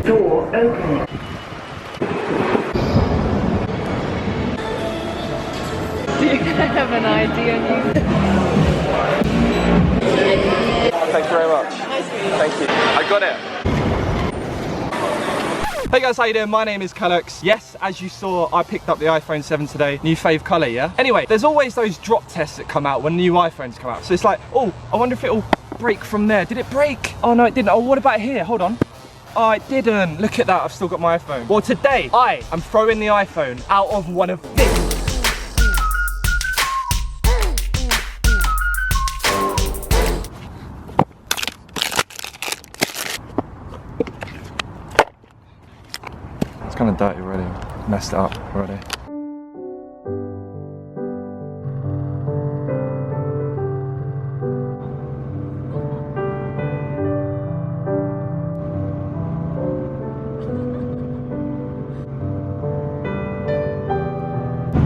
Door open. Do you have an ID on you? Thank you very much. Nice to meet you. Thank you. I got it. Hey guys, how you doing? My name is Callux. Yes, as you saw, I picked up the iPhone 7 today. New fave colour, yeah? Anyway, there's always those drop tests that come out when new iPhones come out. So it's like, oh, I wonder if it'll break from there. Did it break? Oh no, it didn't. Oh, what about here? Hold on. Oh, it didn't. Look at that, I've still got my iPhone. Well, today, I am throwing the iPhone out of one of these. It's kind of dirty already. Messed it up already.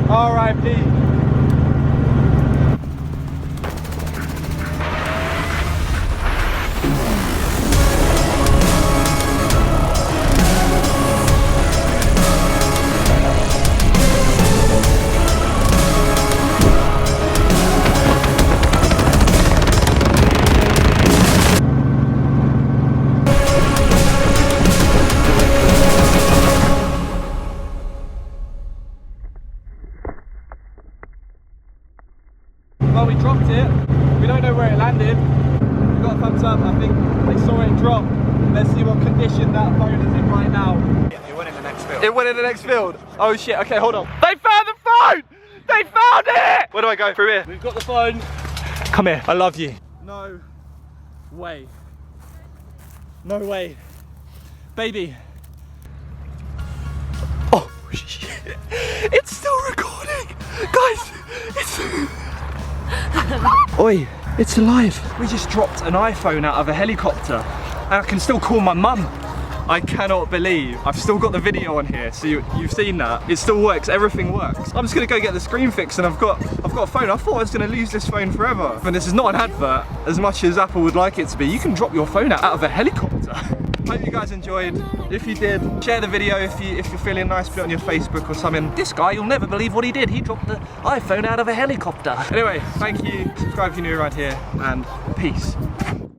R.I.P. Well, we dropped it. We don't know where it landed. We got a thumbs up. I think they saw it drop. Let's see what condition that phone is in right now. Yeah, it went in the next field. It went in the next field. Oh shit, okay, hold on. They found the phone! They found it! Where do I go? Through here? We've got the phone. Come here, I love you. No way. No way. Baby. Oh shit. It's still recording. Guys, it's... Oi, it's alive. We just dropped an iPhone out of a helicopter and I can still call my mum. I cannot believe I've still got the video on here, so you've seen that. It still works, everything works. I'm just gonna go get the screen fixed and I've got a phone. I thought I was gonna lose this phone forever. And this is not an advert, as much as Apple would like it to be. You can drop your phone out of a helicopter. Hope you guys enjoyed. If you did, share the video if you're feeling nice, put it on your Facebook or something. This guy, you'll never believe what he did. He dropped the iPhone out of a helicopter. Anyway, thank you. Subscribe if you're new around here, and peace.